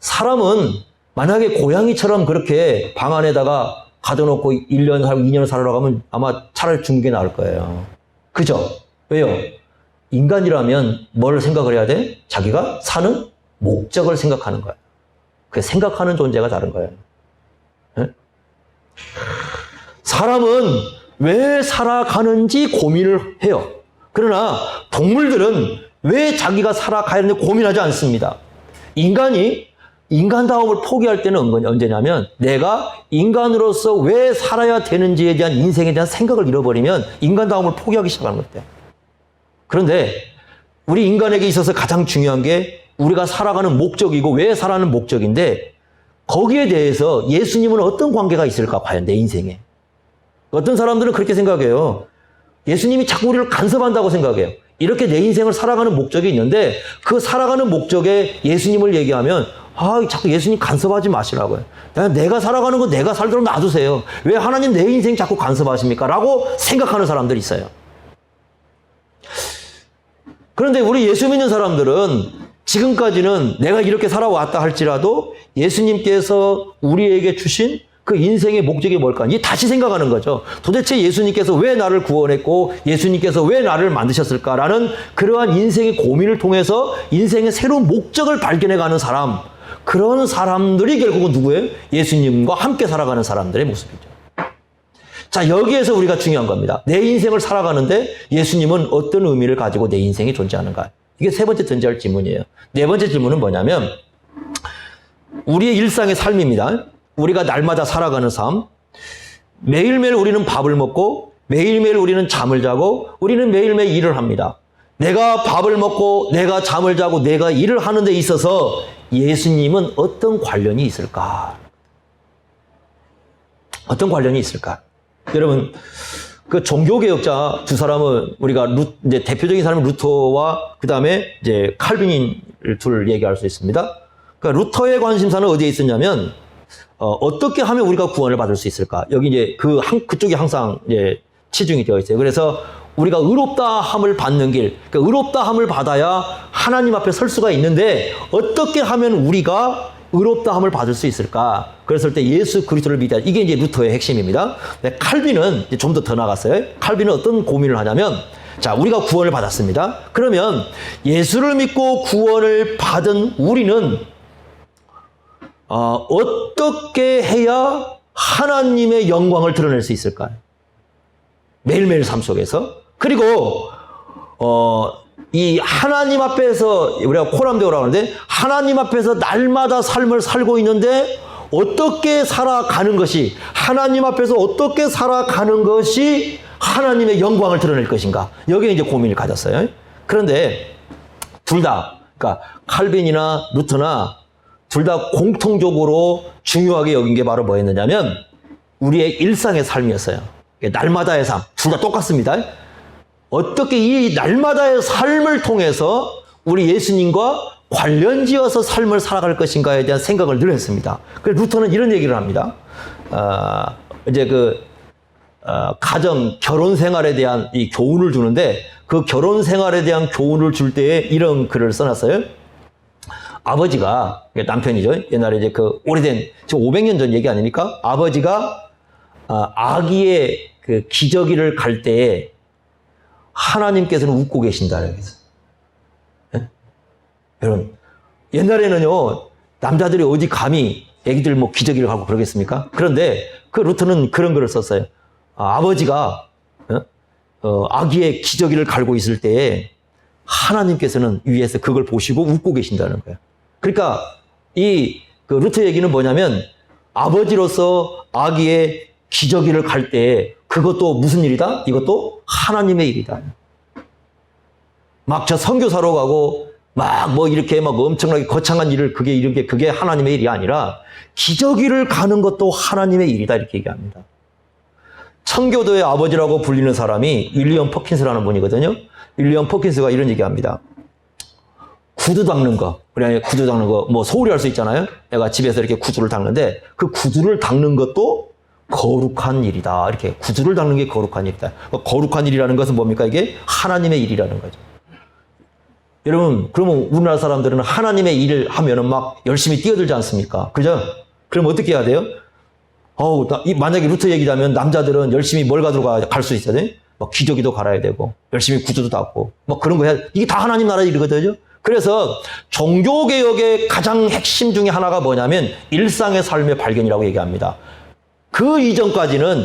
Speaker 1: 사람은 만약에 고양이처럼 그렇게 방 안에다가 가둬놓고 1년 살고 2년을 살아러 가면 아마 차라리 죽는 게 나을 거예요. 그죠? 왜요? 인간이라면 뭘 생각을 해야 돼? 자기가 사는 목적을 생각하는 거예요. 그 생각하는 존재가 다른 거예요. 네? 사람은 왜 살아가는지 고민을 해요. 그러나 동물들은 왜 자기가 살아가야 하는지 고민하지 않습니다. 인간이 인간다움을 포기할 때는 언제냐면 내가 인간으로서 왜 살아야 되는지에 대한 인생에 대한 생각을 잃어버리면 인간다움을 포기하기 시작하는 것 같아요. 그런데 우리 인간에게 있어서 가장 중요한 게 우리가 살아가는 목적이고 왜 살아가는 목적인데, 거기에 대해서 예수님은 어떤 관계가 있을까 과연 내 인생에. 어떤 사람들은 그렇게 생각해요. 예수님이 자꾸 우리를 간섭한다고 생각해요. 이렇게 내 인생을 살아가는 목적이 있는데 그 살아가는 목적에 예수님을 얘기하면 자꾸 예수님 간섭하지 마시라고요. 내가 살아가는 거 내가 살도록 놔두세요. 왜 하나님 내 인생 자꾸 간섭하십니까? 라고 생각하는 사람들이 있어요. 그런데 우리 예수 믿는 사람들은 지금까지는 내가 이렇게 살아왔다 할지라도 예수님께서 우리에게 주신 그 인생의 목적이 뭘까? 이제 다시 생각하는 거죠. 도대체 예수님께서 왜 나를 구원했고 예수님께서 왜 나를 만드셨을까라는 그러한 인생의 고민을 통해서 인생의 새로운 목적을 발견해가는 사람, 그런 사람들이 결국은 누구예요? 예수님과 함께 살아가는 사람들의 모습이죠. 자, 여기에서 우리가 중요한 겁니다. 내 인생을 살아가는데 예수님은 어떤 의미를 가지고 내 인생이 존재하는가? 이게 세 번째 던져야 할 질문이에요. 네 번째 질문은 뭐냐면 우리의 일상의 삶입니다. 우리가 날마다 살아가는 삶, 매일매일 우리는 밥을 먹고 매일매일 우리는 잠을 자고 우리는 매일매일 일을 합니다. 내가 밥을 먹고 내가 잠을 자고 내가 일을 하는 데 있어서 예수님은 어떤 관련이 있을까? 어떤 관련이 있을까? 여러분, 그 종교개혁자 두 사람은 우리가 이제 대표적인 사람은 루터와 그 다음에 이제 칼빈을 둘 얘기할 수 있습니다. 그러니까 루터의 관심사는 어디에 있었냐면 어떻게 하면 우리가 구원을 받을 수 있을까? 여기 이제 그쪽이 항상 이제 치중이 되어 있어요. 그래서 우리가 의롭다함을 받는 길, 그러니까 의롭다함을 받아야 하나님 앞에 설 수가 있는데 어떻게 하면 우리가 의롭다함을 받을 수 있을까? 그랬을 때 예수 그리스도를 믿다. 이게 이제 루터의 핵심입니다. 칼빈은 좀 더 나갔어요. 칼빈은 어떤 고민을 하냐면, 자, 우리가 구원을 받았습니다. 그러면 예수를 믿고 구원을 받은 우리는 어떻게 해야 하나님의 영광을 드러낼 수 있을까요? 매일매일 삶 속에서. 그리고 이 하나님 앞에서 우리가 코람데오라고 하는데 하나님 앞에서 날마다 삶을 살고 있는데 어떻게 살아가는 것이, 하나님 앞에서 어떻게 살아가는 것이 하나님의 영광을 드러낼 것인가, 여기에 이제 고민을 가졌어요. 그런데 둘 다, 그러니까 칼빈이나 루터나 둘 다 공통적으로 중요하게 여긴 게 바로 뭐였느냐면 우리의 일상의 삶이었어요. 날마다의 삶, 둘 다 똑같습니다. 어떻게 이 날마다의 삶을 통해서 우리 예수님과 관련지어서 삶을 살아갈 것인가에 대한 생각을 늘 했습니다. 그래서 루터는 이런 얘기를 합니다. 이제 가정, 결혼 생활에 대한 이 교훈을 주는데 그 결혼 생활에 대한 교훈을 줄 때에 이런 글을 써놨어요. 아버지가, 남편이죠. 옛날에 이제 오래된, 지금 500년 전 얘기 아닙니까? 아버지가 아기의 기저귀를 갈 때에 하나님께서는 웃고 계신다. 네? 여러분, 옛날에는요, 남자들이 어디 감히 애기들 기저귀를 가고 그러겠습니까? 그런데 루터는 그런 글을 썼어요. 아버지가 아기의 기저귀를 갈고 있을 때에 하나님께서는 위에서 그걸 보시고 웃고 계신다는 거예요. 그러니까 루터 얘기는 뭐냐면 아버지로서 아기의 기저귀를 갈 때 그것도 무슨 일이다? 이것도 하나님의 일이다. 막 저 선교사로 가고 이렇게 엄청나게 거창한 일을 그게 하나님의 일이 아니라 기저귀를 가는 것도 하나님의 일이다, 이렇게 얘기합니다. 청교도의 아버지라고 불리는 사람이 윌리엄 퍼킨스라는 분이거든요. 윌리엄 퍼킨스가 이런 얘기합니다. 구두 닦는 거, 우리 구두 닦는 거, 뭐 소홀히 할 수 있잖아요. 내가 집에서 이렇게 구두를 닦는데 그 구두를 닦는 것도 거룩한 일이다. 이렇게 구두를 닦는 게 거룩한 일이다. 거룩한 일이라는 것은 뭡니까? 이게 하나님의 일이라는 거죠. 여러분, 그러면 우리나라 사람들은 하나님의 일을 하면은 막 열심히 뛰어들지 않습니까? 그죠? 그럼 어떻게 해야 돼요? 만약에 루터 얘기라면 남자들은 열심히 뭘 가지고 갈 수 있어야 돼? 막 기저귀도 갈아야 되고, 열심히 구두도 닦고, 막 그런 거 해야 돼. 이게 다 하나님 나라 일이거든요? 그래서 종교개혁의 가장 핵심 중에 하나가 뭐냐면 일상의 삶의 발견이라고 얘기합니다. 그 이전까지는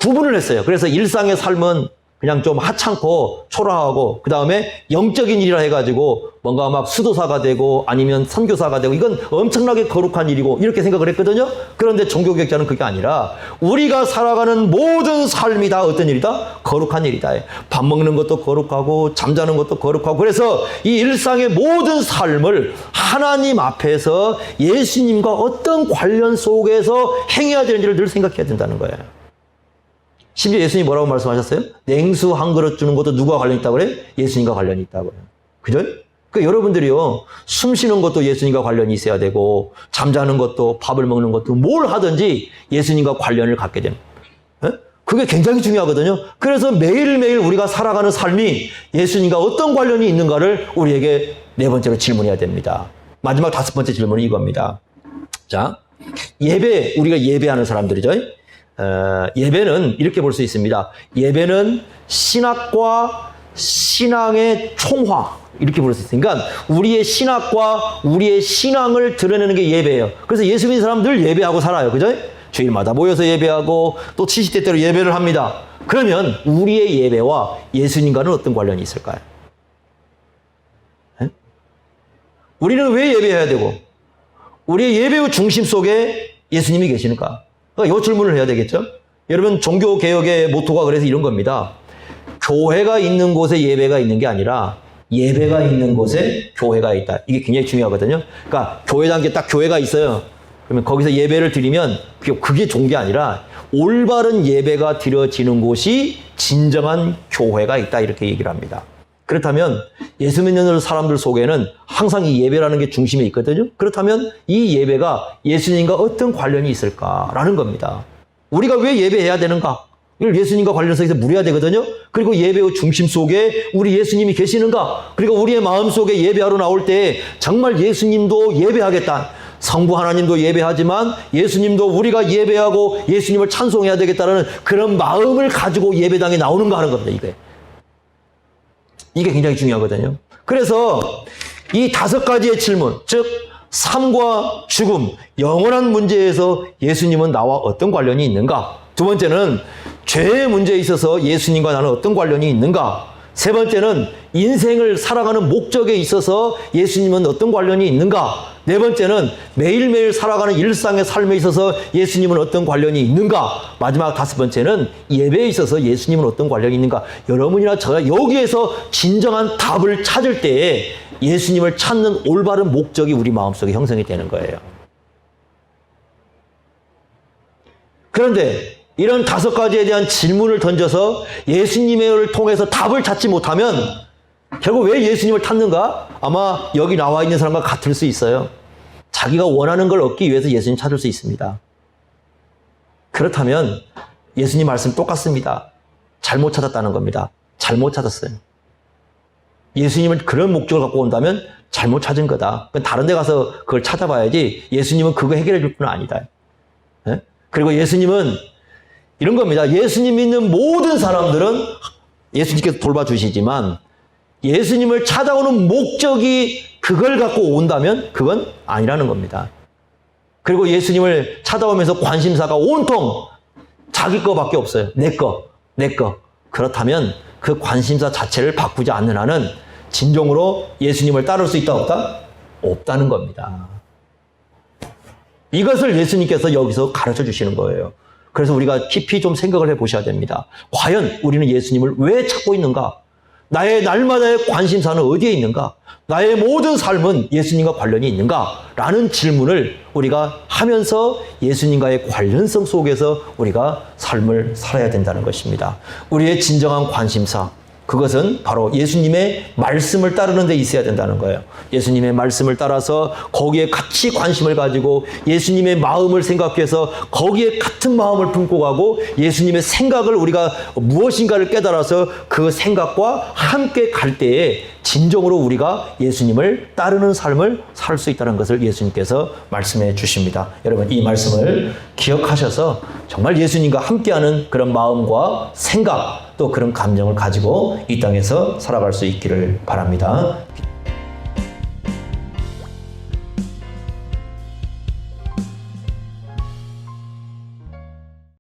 Speaker 1: 구분을 했어요. 그래서 일상의 삶은 그냥 좀 하찮고 초라하고 그 다음에 영적인 일이라 해가지고 뭔가 막 수도사가 되고 아니면 선교사가 되고 이건 엄청나게 거룩한 일이고 이렇게 생각을 했거든요. 그런데 종교개혁자는 그게 아니라 우리가 살아가는 모든 삶이 다 어떤 일이다? 거룩한 일이다. 밥 먹는 것도 거룩하고 잠자는 것도 거룩하고 그래서 이 일상의 모든 삶을 하나님 앞에서 예수님과 어떤 관련 속에서 행해야 되는지를 늘 생각해야 된다는 거예요. 심지어 예수님이 뭐라고 말씀하셨어요? 냉수 한 그릇 주는 것도 누가 관련이 있다고 그래? 예수님과 관련이 있다고 그래요. 그죠? 그러니까 여러분들이요, 숨 쉬는 것도 예수님과 관련이 있어야 되고, 잠자는 것도, 밥을 먹는 것도, 뭘 하든지 예수님과 관련을 갖게 되는. 그게 굉장히 중요하거든요. 그래서 매일매일 우리가 살아가는 삶이 예수님과 어떤 관련이 있는가를 우리에게 네 번째로 질문해야 됩니다. 마지막 다섯 번째 질문은 이겁니다. 자, 예배, 우리가 예배하는 사람들이죠. 예배는 이렇게 볼 수 있습니다. 예배는 신학과 신앙의 총화 이렇게 볼 수 있어요. 그러니까 우리의 신학과 우리의 신앙을 드러내는 게 예배예요. 그래서 예수 믿는 사람 늘 예배하고 살아요. 그죠? 주일마다 모여서 예배하고 또 70대 때로 예배를 합니다. 그러면 우리의 예배와 예수님과는 어떤 관련이 있을까요? 우리는 왜 예배해야 되고 우리의 예배의 중심 속에 예수님이 계시는가? 그러니까 이 질문을 해야 되겠죠? 여러분, 종교개혁의 모토가 그래서 이런 겁니다. 교회가 있는 곳에 예배가 있는 게 아니라 예배가 있는 곳에 교회가 있다. 이게 굉장히 중요하거든요. 그러니까 교회라는 게 딱 교회가 있어요. 그러면 거기서 예배를 드리면 그게 좋은 게 아니라 올바른 예배가 드려지는 곳이 진정한 교회가 있다. 이렇게 얘기를 합니다. 그렇다면 예수 믿는 사람들 속에는 항상 이 예배라는 게 중심에 있거든요. 그렇다면 이 예배가 예수님과 어떤 관련이 있을까라는 겁니다. 우리가 왜 예배해야 되는가? 이걸 예수님과 관련해서 물어야 되거든요. 그리고 예배의 중심 속에 우리 예수님이 계시는가? 그리고 우리의 마음속에 예배하러 나올 때 정말 예수님도 예배하겠다. 성부 하나님도 예배하지만 예수님도 우리가 예배하고 예수님을 찬송해야 되겠다는 그런 마음을 가지고 예배당에 나오는가 하는 겁니다. 이게 굉장히 중요하거든요. 그래서 이 다섯 가지의 질문, 즉 삶과 죽음, 영원한 문제에서 예수님은 나와 어떤 관련이 있는가? 두 번째는 죄의 문제에 있어서 예수님과 나는 어떤 관련이 있는가? 세 번째는 인생을 살아가는 목적에 있어서 예수님은 어떤 관련이 있는가? 네 번째는 매일매일 살아가는 일상의 삶에 있어서 예수님은 어떤 관련이 있는가? 마지막 다섯 번째는 예배에 있어서 예수님은 어떤 관련이 있는가? 여러분이나 저가 여기에서 진정한 답을 찾을 때에 예수님을 찾는 올바른 목적이 우리 마음속에 형성이 되는 거예요. 그런데 이런 다섯 가지에 대한 질문을 던져서 예수님을 통해서 답을 찾지 못하면 결국 왜 예수님을 찾는가? 아마 여기 나와 있는 사람과 같을 수 있어요. 자기가 원하는 걸 얻기 위해서 예수님 찾을 수 있습니다. 그렇다면 예수님 말씀 똑같습니다. 잘못 찾았다는 겁니다. 잘못 찾았어요. 예수님을 그런 목적을 갖고 온다면 잘못 찾은 거다. 다른 데 가서 그걸 찾아봐야지 예수님은 그거 해결해 줄 분은 아니다. 그리고 예수님은 이런 겁니다. 예수님 믿는 모든 사람들은 예수님께서 돌봐주시지만 예수님을 찾아오는 목적이 그걸 갖고 온다면 그건 아니라는 겁니다. 그리고 예수님을 찾아오면서 관심사가 온통 자기 거밖에 없어요. 내 거. 그렇다면 그 관심사 자체를 바꾸지 않는 한은 진정으로 예수님을 따를 수 있다 없다? 없다는 겁니다. 이것을 예수님께서 여기서 가르쳐 주시는 거예요. 그래서 우리가 깊이 좀 생각을 해보셔야 됩니다. 과연 우리는 예수님을 왜 찾고 있는가? 나의 날마다의 관심사는 어디에 있는가? 나의 모든 삶은 예수님과 관련이 있는가? 라는 질문을 우리가 하면서 예수님과의 관련성 속에서 우리가 삶을 살아야 된다는 것입니다. 우리의 진정한 관심사, 그것은 바로 예수님의 말씀을 따르는 데 있어야 된다는 거예요. 예수님의 말씀을 따라서 거기에 같이 관심을 가지고 예수님의 마음을 생각해서 거기에 같은 마음을 품고 가고 예수님의 생각을 우리가 무엇인가를 깨달아서 그 생각과 함께 갈 때에 진정으로 우리가 예수님을 따르는 삶을 살 수 있다는 것을 예수님께서 말씀해 주십니다. 여러분, 이 말씀을 기억하셔서 정말 예수님과 함께하는 그런 마음과 생각 또 그런 감정을 가지고 이 땅에서 살아갈 수 있기를 바랍니다.